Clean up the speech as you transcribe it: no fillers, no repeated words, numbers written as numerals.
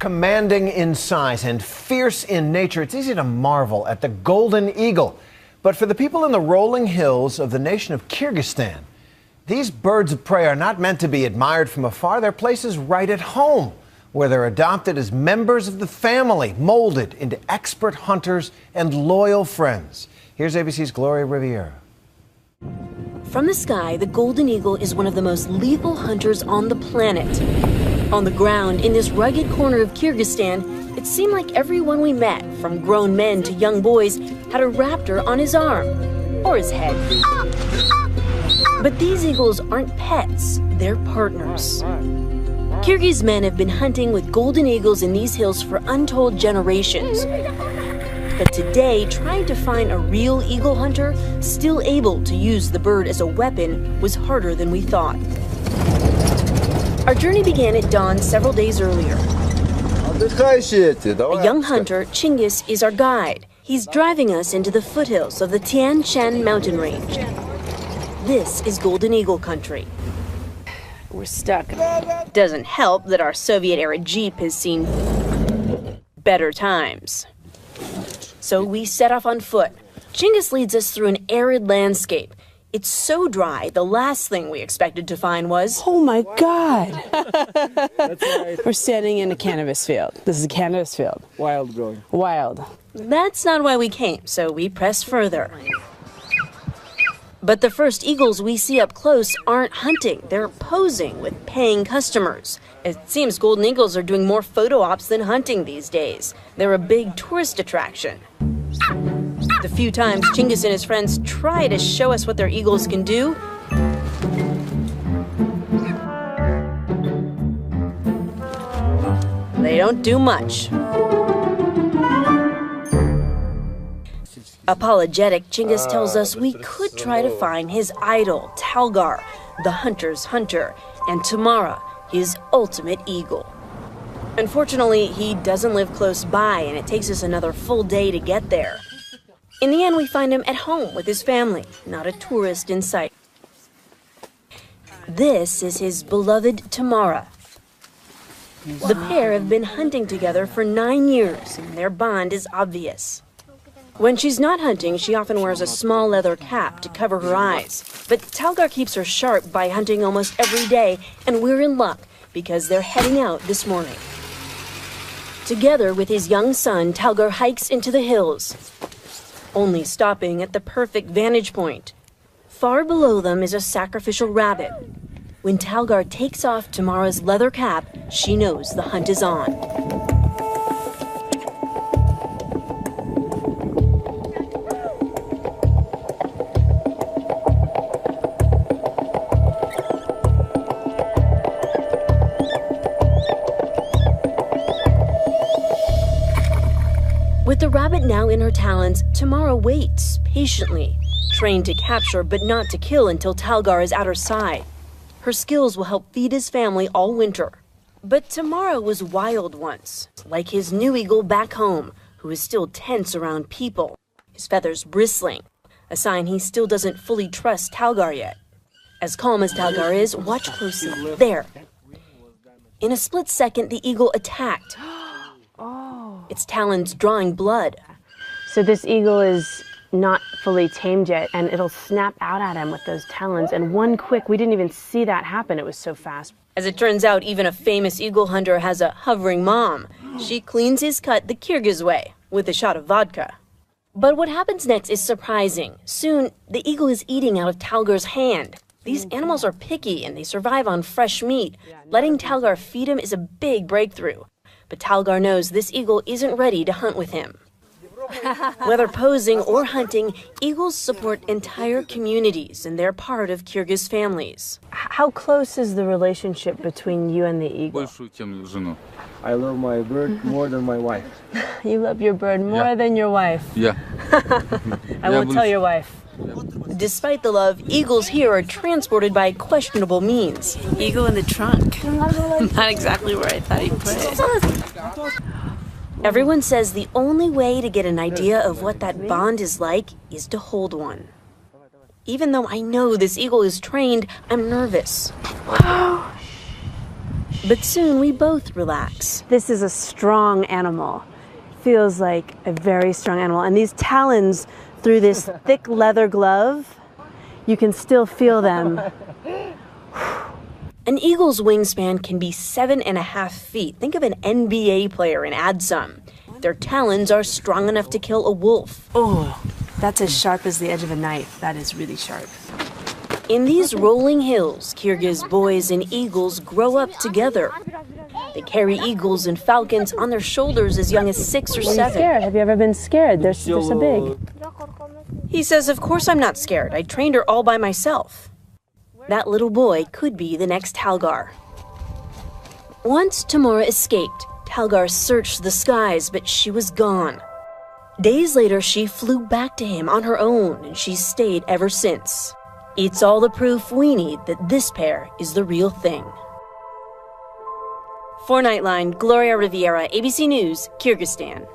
Commanding in size and fierce in nature, it's easy to marvel at the golden eagle. But for the people in the rolling hills of the nation of Kyrgyzstan, these birds of prey are not meant to be admired from afar. They're places right at home, where they're adopted as members of the family, molded into expert hunters and loyal friends. Here's ABC's Gloria Riviera. From the sky, the golden eagle is one of the most lethal hunters on the planet. On the ground, in this rugged corner of Kyrgyzstan, it seemed like everyone we met, from grown men to young boys, had a raptor on his arm or his head. But these eagles aren't pets, they're partners. Kyrgyz men have been hunting with golden eagles in these hills for untold generations. But today, trying to find a real eagle hunter still able to use the bird as a weapon was harder than we thought. Our journey began at dawn several days earlier. A young hunter, Chingiz, is our guide. He's driving us into the foothills of the Tian Shan mountain range. This is golden eagle country. We're stuck. Doesn't help that our Soviet-era Jeep has seen better times. So we set off on foot. Chingiz leads us through an arid landscape. It's so dry, the last thing we expected to find was... Oh my God! That's right. We're standing in a cannabis field. This is a cannabis field. Wild growing. Wild. That's not why we came, so we press further. But the first eagles we see up close aren't hunting. They're posing with paying customers. It seems golden eagles are doing more photo ops than hunting these days. They're a big tourist attraction. The few times Chingiz and his friends try to show us what their eagles can do, they don't do much. Apologetic, Chingiz tells us we could try to find his idol, Talgar, the hunter's hunter, and Tamara, his ultimate eagle. Unfortunately, he doesn't live close by, and it takes us another full day to get there. In the end, we find him at home with his family, not a tourist in sight. This is his beloved Tamara. The pair have been hunting together for 9 years, and their bond is obvious. When she's not hunting, she often wears a small leather cap to cover her eyes. But Talgar keeps her sharp by hunting almost every day, and we're in luck because they're heading out this morning. Together with his young son, Talgar hikes into the hills, only stopping at the perfect vantage point. Far below them is a sacrificial rabbit. When Talgar takes off Tamara's leather cap, she knows the hunt is on. With the rabbit now in her talons, Tamara waits patiently, trained to capture but not to kill until Talgar is at her side. Her skills will help feed his family all winter. But Tamara was wild once, like his new eagle back home, who is still tense around people, his feathers bristling, a sign he still doesn't fully trust Talgar yet. As calm as Talgar is, watch closely. There. In a split second, the eagle attacked. Its talons drawing blood. So this eagle is not fully tamed yet, and it'll snap out at him with those talons. And we didn't even see that happen. It was so fast. As it turns out, even a famous eagle hunter has a hovering mom. She cleans his cut the Kyrgyz way, with a shot of vodka. But what happens next is surprising. Soon, the eagle is eating out of Talgar's hand. These animals are picky, and they survive on fresh meat. Letting Talgar feed him is a big breakthrough. But Talgar knows this eagle isn't ready to hunt with him. Whether posing or hunting, eagles support entire communities, and they're part of Kyrgyz families. How close is the relationship between you and the eagle? I love my bird more than my wife. You love your bird more than your wife? Yeah. I won't tell your wife. Despite the love, eagles here are transported by questionable means. Eagle in the trunk. Not exactly where I thought he'd put it. Everyone says the only way to get an idea of what that bond is like is to hold one. Even though I know this eagle is trained, I'm nervous. But soon we both relax. This is a strong animal. Feels like a very strong animal. And these talons through this thick leather glove, you can still feel them. An eagle's wingspan can be 7.5 feet. Think of an NBA player and add some. Their talons are strong enough to kill a wolf. Oh, that's as sharp as the edge of a knife. That is really sharp. In these rolling hills, Kyrgyz boys and eagles grow up together. They carry eagles and falcons on their shoulders as young as 6 or 7. Are you scared? Have you ever been scared? They're so big. He says, of course I'm not scared. I trained her all by myself. That little boy could be the next Talgar. Once Tamara escaped, Talgar searched the skies, but she was gone. Days later, she flew back to him on her own, and she's stayed ever since. It's all the proof we need that this pair is the real thing. For Nightline, Gloria Riviera, ABC News, Kyrgyzstan.